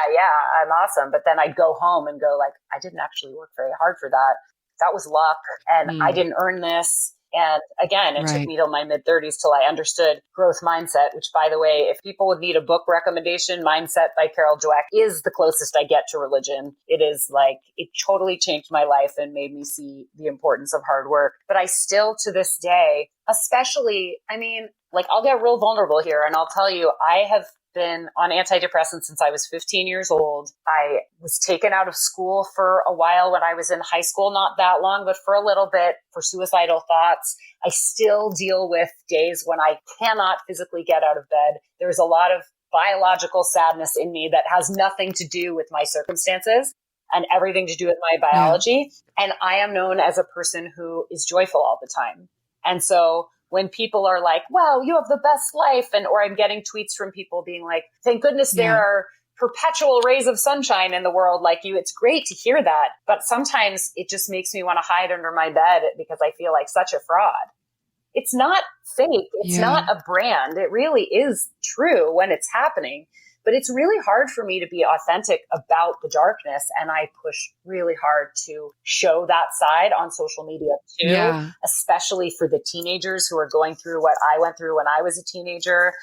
I'm awesome. But then I'd go home and go like, I didn't actually work very hard for that. That was luck. And I didn't earn this. And again, it took me till my mid-30s till I understood growth mindset, which, by the way, if people would need a book recommendation, Mindset by Carol Dweck is the closest I get to religion. It is like, it totally changed my life and made me see the importance of hard work. But I still, to this day, especially, I mean, like, I'll get real vulnerable here and I'll tell you, I have been on antidepressants since I was 15 years old. I was taken out of school for a while when I was in high school, not that long, but for a little bit, for suicidal thoughts. I still deal with days when I cannot physically get out of bed. There's a lot of biological sadness in me that has nothing to do with my circumstances and everything to do with my biology. And I am known as a person who is joyful all the time. And so when people are like, wow, you have the best life, or I'm getting tweets from people being like, thank goodness there are perpetual rays of sunshine in the world like you. It's great to hear that. But sometimes it just makes me want to hide under my bed because I feel like such a fraud. It's not fake. It's not a brand. It really is true when it's happening. But it's really hard for me to be authentic about the darkness. And I push really hard to show that side on social media too, especially for the teenagers who are going through what I went through when I was a teenager,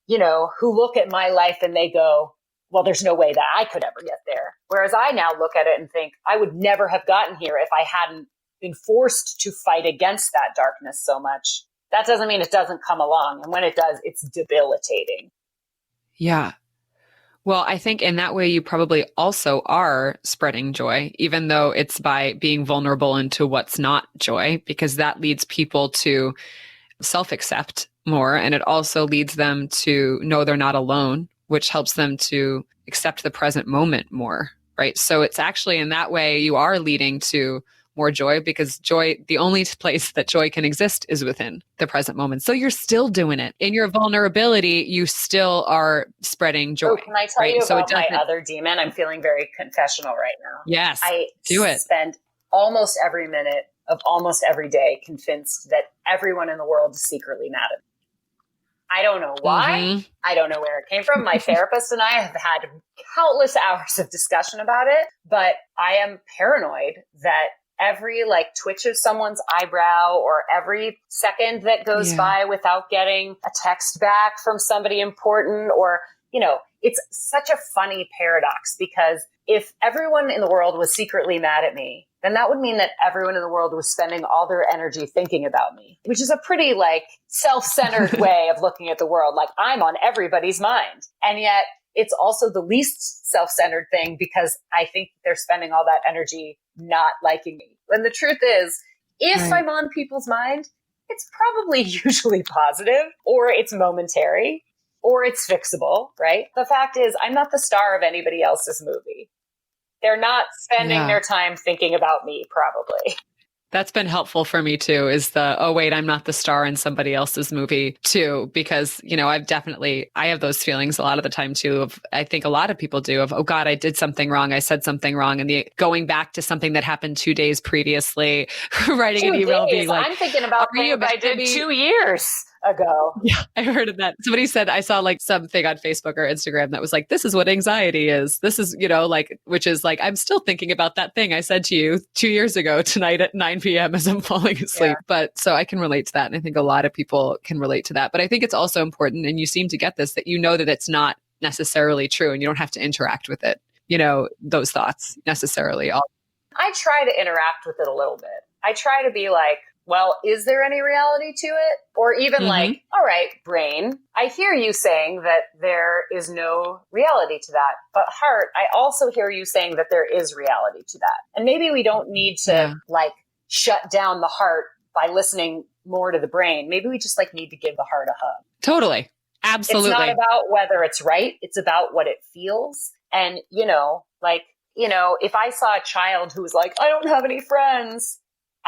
you know, who look at my life and they go, well, there's no way that I could ever get there. Whereas I now look at it and think I would never have gotten here if I hadn't been forced to fight against that darkness so much. That doesn't mean it doesn't come along. And when it does, it's debilitating. Yeah. Well, I think in that way, you probably also are spreading joy, even though it's by being vulnerable into what's not joy, because that leads people to self-accept more. And it also leads them to know they're not alone, which helps them to accept the present moment more, right? So it's actually in that way, you are leading to more joy, because joy, the only place that joy can exist is within the present moment. So you're still doing it. In your vulnerability, you still are spreading joy. Oh, can I tell you about my other demon? I'm feeling very confessional right now. Yes, I do it. spend almost every minute of almost every day convinced that everyone in the world is secretly mad at me. I don't know why. Mm-hmm. I don't know where it came from. My therapist and I have had countless hours of discussion about it, but I am paranoid that every like twitch of someone's eyebrow or every second that goes by without getting a text back from somebody important, or, you know, it's such a funny paradox, because if everyone in the world was secretly mad at me, then that would mean that everyone in the world was spending all their energy thinking about me, which is a pretty like self-centered way of looking at the world. Like, I'm on everybody's mind. And yet it's also the least self-centered thing, because I think they're spending all that energy not liking me. When the truth is, if I'm on people's mind, it's probably usually positive, or it's momentary, or it's fixable, right? The fact is, I'm not the star of anybody else's movie. They're not spending their time thinking about me, probably. That's been helpful for me too, is the, oh wait, I'm not the star in somebody else's movie too, because, you know, I have those feelings a lot of the time too, of, I think a lot of people do, of, oh God, I did something wrong. I said something wrong. And the going back to something that happened 2 days previously, writing an email being like, I'm thinking about things I did 2 years ago. Yeah, I heard of that. Somebody said, I saw like something on Facebook or Instagram that was like, this is what anxiety is. This is, you know, like, which is like, I'm still thinking about that thing I said to you 2 years ago tonight at 9 p.m. as I'm falling asleep. Yeah. But so I can relate to that. And I think a lot of people can relate to that. But I think it's also important, and you seem to get this, that you know that it's not necessarily true and you don't have to interact with it, you know, those thoughts necessarily. I try to interact with it a little bit. I try to be like, well, is there any reality to it? Or even like, all right, brain, I hear you saying that there is no reality to that. But heart, I also hear you saying that there is reality to that. And maybe we don't need to like shut down the heart by listening more to the brain. Maybe we just like need to give the heart a hug. Totally. Absolutely. It's not about whether it's right. It's about what it feels. And, you know, like, you know, if I saw a child who was like, I don't have any friends,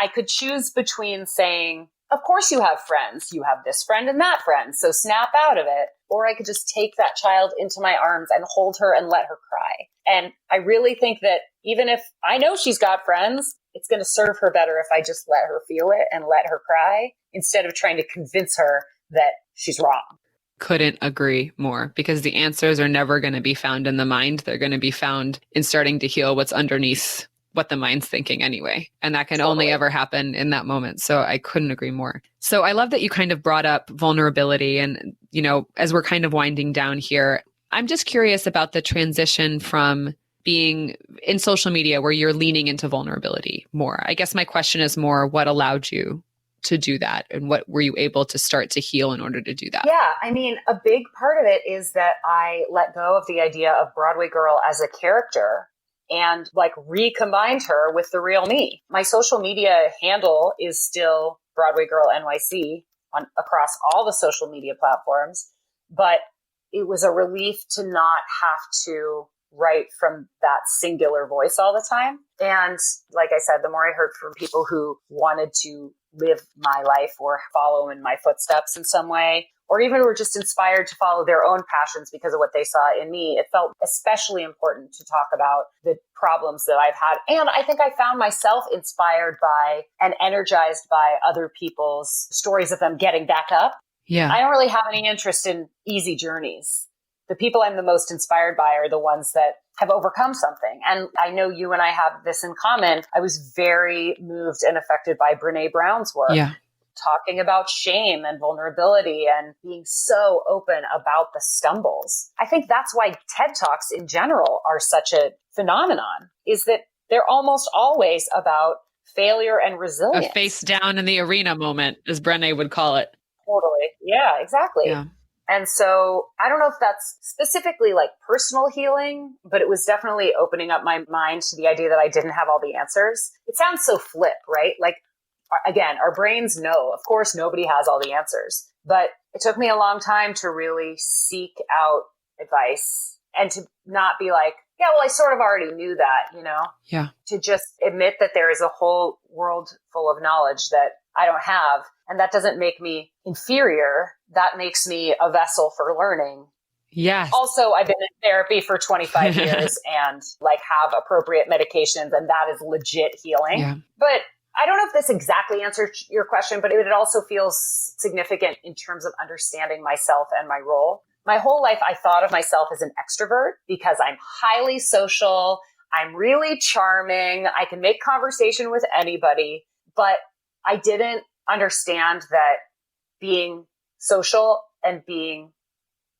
I could choose between saying, of course you have friends. You have this friend and that friend, so snap out of it. Or I could just take that child into my arms and hold her and let her cry. And I really think that even if I know she's got friends, it's going to serve her better if I just let her feel it and let her cry, instead of trying to convince her that she's wrong. Couldn't agree more, because the answers are never going to be found in the mind. They're going to be found in starting to heal what's underneath what the mind's thinking anyway. And that can only ever happen in that moment. So I couldn't agree more. So I love that you kind of brought up vulnerability. And, you know, as we're kind of winding down here, I'm just curious about the transition from being in social media where you're leaning into vulnerability more. I guess my question is more, what allowed you to do that? And what were you able to start to heal in order to do that? Yeah, I mean, a big part of it is that I let go of the idea of Broadway Girl as a character and like recombined her with the real me. My social media handle is still Broadway Girl NYC across all the social media platforms, but it was a relief to not have to write from that singular voice all the time. And like I said, the more I heard from people who wanted to live my life or follow in my footsteps in some way, or even were just inspired to follow their own passions because of what they saw in me, it felt especially important to talk about the problems that I've had. And I think I found myself inspired by and energized by other people's stories of them getting back up. Yeah. I don't really have any interest in easy journeys. The people I'm the most inspired by are the ones that have overcome something. And I know you and I have this in common. I was very moved and affected by Brene Brown's work. Yeah. Talking about shame and vulnerability and being so open about the stumbles. I think that's why TED Talks in general are such a phenomenon, is that they're almost always about failure and resilience. A face down in the arena moment, as Brene would call it. Totally. Yeah, exactly. Yeah. And so I don't know if that's specifically like personal healing, but it was definitely opening up my mind to the idea that I didn't have all the answers. It sounds so flip, right? Like, again, our brains know, of course, nobody has all the answers, but it took me a long time to really seek out advice and to not be like, yeah, well, I sort of already knew that, you know? Yeah. To just admit that there is a whole world full of knowledge that I don't have. And that doesn't make me inferior. That makes me a vessel for learning. Yes. Also, I've been in therapy for 25 years and like have appropriate medications, and that is legit healing. Yeah. But I don't know if this exactly answers your question, but it also feels significant in terms of understanding myself and my role. My whole life, I thought of myself as an extrovert because I'm highly social. I'm really charming. I can make conversation with anybody, but I didn't understand that being social and being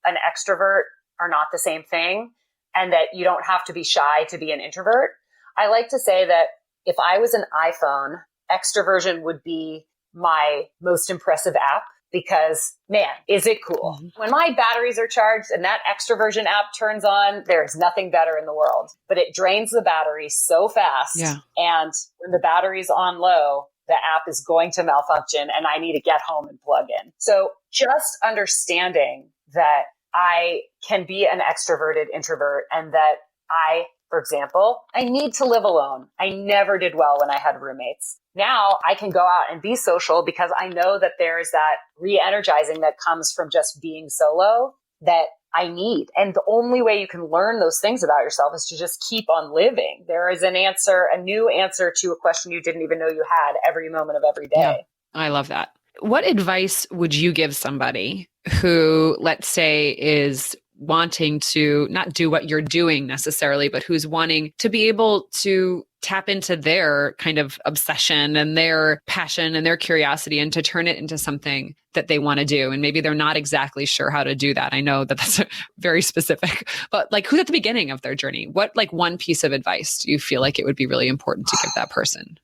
an extrovert are not the same thing, and that you don't have to be shy to be an introvert. I like to say that if I was an iPhone, extroversion would be my most impressive app because, man, is it cool. Mm-hmm. When my batteries are charged and that extroversion app turns on, there's nothing better in the world. But it drains the battery so fast. Yeah. And when the battery's on low, the app is going to malfunction and I need to get home and plug in. So just understanding that I can be an extroverted introvert and that I, for example, I need to live alone. I never did well when I had roommates. Now I can go out and be social because I know that there's that re-energizing that comes from just being solo that I need. And the only way you can learn those things about yourself is to just keep on living. There is a new answer to a question you didn't even know you had every moment of every day. Yeah, I love that. What advice would you give somebody who, let's say, is wanting to not do what you're doing necessarily, but who's wanting to be able to tap into their kind of obsession and their passion and their curiosity and to turn it into something that they want to do? And maybe they're not exactly sure how to do that. I know that that's very specific, but like, who's at the beginning of their journey? What like one piece of advice do you feel like it would be really important to give that person?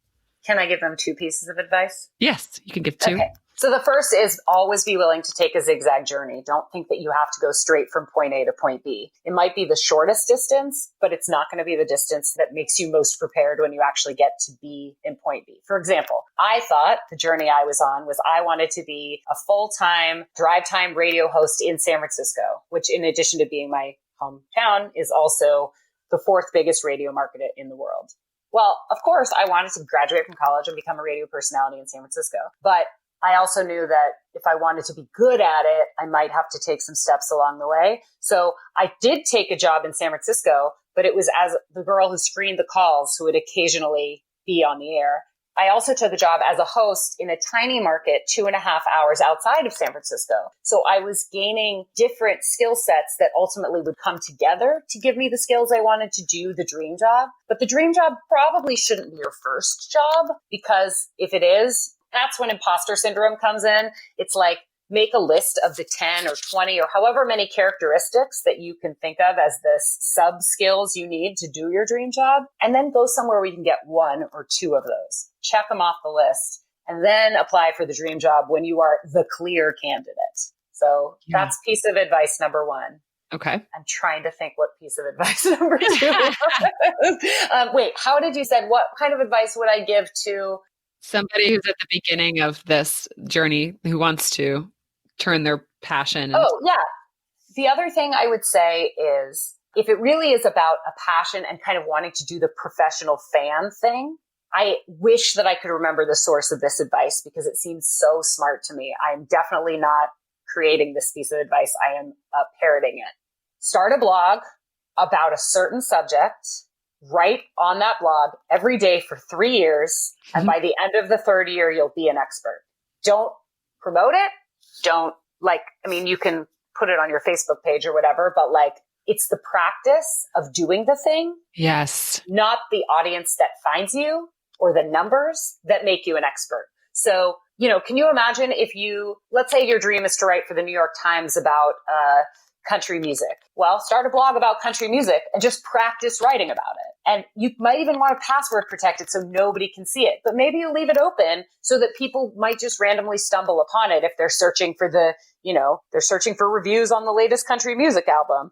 Can I give them two pieces of advice? Yes, you can give two. Okay. So the first is always be willing to take a zigzag journey. Don't think that you have to go straight from point A to point B. It might be the shortest distance, but it's not going to be the distance that makes you most prepared when you actually get to be in point B. For example, I thought the journey I was on was I wanted to be a full-time drive time radio host in San Francisco, which in addition to being my hometown is also the fourth biggest radio market in the world. Well, of course, I wanted to graduate from college and become a radio personality in San Francisco, but I also knew that if I wanted to be good at it, I might have to take some steps along the way. So I did take a job in San Francisco, but it was as the girl who screened the calls who would occasionally be on the air. I also took a job as a host in a tiny market 2.5 hours outside of San Francisco. So I was gaining different skill sets that ultimately would come together to give me the skills I wanted to do the dream job. But the dream job probably shouldn't be your first job, because if it is, that's when imposter syndrome comes in. It's like, make a list of the 10 or 20 or however many characteristics that you can think of as the sub skills you need to do your dream job. And then go somewhere where you can get one or two of those. Check them off the list and then apply for the dream job when you are the clear candidate. So that's piece of advice number one. Okay. I'm trying to think what piece of advice number two was. Wait, how did you say, what kind of advice would I give to somebody who's at the beginning of this journey who wants to turn their passion? Oh, yeah. The other thing I would say is if it really is about a passion and kind of wanting to do the professional fan thing, I wish that I could remember the source of this advice because it seems so smart to me. I'm definitely not creating this piece of advice. I am parroting it. Start a blog about a certain subject. Write on that blog every day for 3 years. And by the end of the third year, you'll be an expert. Don't promote it. You can put it on your Facebook page or whatever, but it's the practice of doing the thing. Yes. Not the audience that finds you or the numbers that make you an expert. So, can you imagine if let's say your dream is to write for the New York Times about, country music. Well, start a blog about country music and just practice writing about it. And you might even want to password protect it so nobody can see it. But maybe you leave it open so that people might just randomly stumble upon it if they're searching for they're searching for reviews on the latest country music album.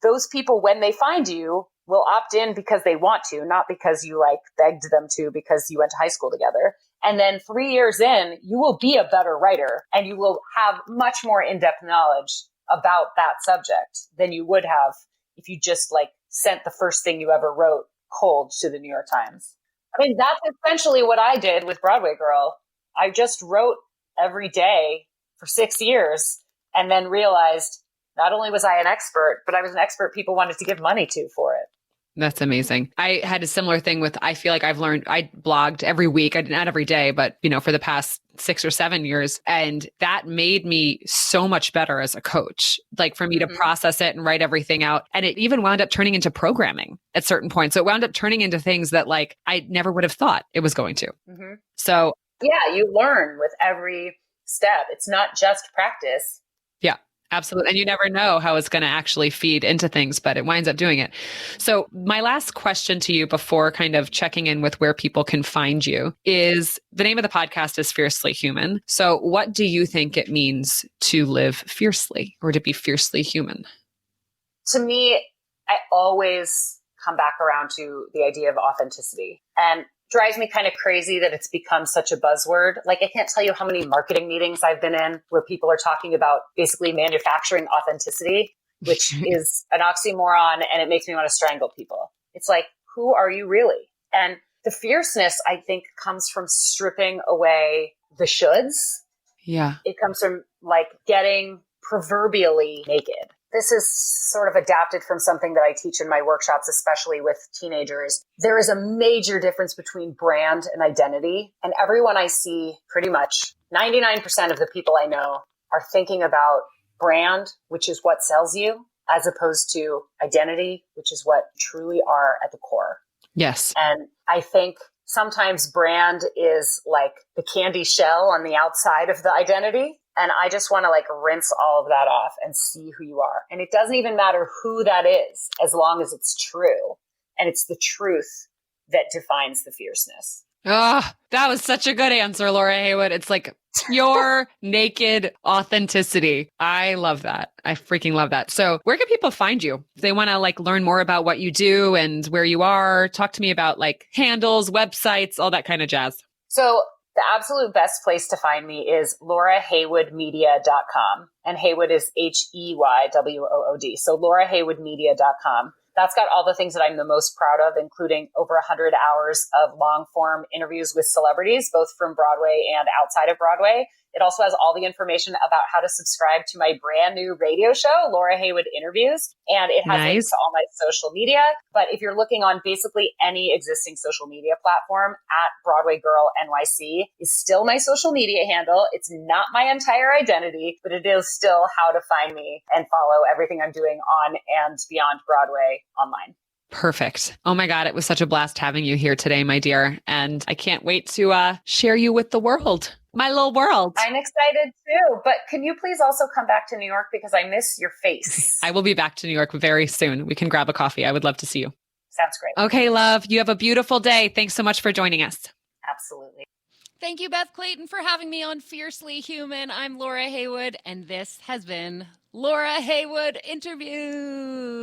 Those people, when they find you, will opt in because they want to, not because you begged them to because you went to high school together. And then 3 years in, you will be a better writer and you will have much more in-depth knowledge about that subject than you would have if you just sent the first thing you ever wrote cold to the New York Times. I mean, that's essentially what I did with Broadway Girl. I just wrote every day for 6 years and then realized not only was I an expert, but I was an expert people wanted to give money to for it. That's amazing. I had a similar thing with, I feel like I've learned, I blogged every week, not every day, but for the past 6 or 7 years. And that made me so much better as a coach, like for me to process it and write everything out. And it even wound up turning into programming at certain points. So it wound up turning into things that like I never would have thought it was going to. So yeah, you learn with every step. It's not just practice. Yeah. Absolutely. And you never know how it's going to actually feed into things, but it winds up doing it. So my last question to you before kind of checking in with where people can find you is, the name of the podcast is Fiercely Human. So what do you think it means to live fiercely or to be fiercely human? To me, I always come back around to the idea of authenticity. And drives me kind of crazy that it's become such a buzzword. Like, I can't tell you how many marketing meetings I've been in where people are talking about basically manufacturing authenticity, which is an oxymoron, and it makes me want to strangle people. It's like, who are you really? And the fierceness, I think, comes from stripping away the shoulds. Yeah. It comes from like getting proverbially naked. This is sort of adapted from something that I teach in my workshops, especially with teenagers. There is a major difference between brand and identity. And everyone I see, pretty much 99% of the people I know, are thinking about brand, which is what sells you, as opposed to identity, which is what you truly are at the core. Yes. And I think sometimes brand is like the candy shell on the outside of the identity. And I just want to like rinse all of that off and see who you are. And it doesn't even matter who that is, as long as it's true. And it's the truth that defines the fierceness. Oh, that was such a good answer, Laura Heywood. It's like pure, naked authenticity. I love that. I freaking love that. So where can people find you? If they want to like learn more about what you do and where you are, talk to me about like handles, websites, all that kind of jazz. So the absolute best place to find me is lauraheywoodmedia.com. And Heywood is Heywood. So lauraheywoodmedia.com. That's got all the things that I'm the most proud of, including over 100 hours of long form interviews with celebrities, both from Broadway and outside of Broadway. It also has all the information about how to subscribe to my brand new radio show, Laura Heywood Interviews. And it has links to all my social media. But if you're looking on basically any existing social media platform, at Broadway Girl NYC is still my social media handle. It's not my entire identity, but it is still how to find me and follow everything I'm doing on and beyond Broadway online. Perfect. Oh my God, it was such a blast having you here today, my dear. And I can't wait to share you with the world. My little world. I'm excited too. But can you please also come back to New York, because I miss your face. I will be back to New York very soon. We can grab a coffee. I would love to see you. Sounds great. Okay, love. You have a beautiful day. Thanks so much for joining us. Absolutely. Thank you, Beth Clayton, for having me on Fiercely Human. I'm Laura Heywood, and this has been Laura Heywood Interviews.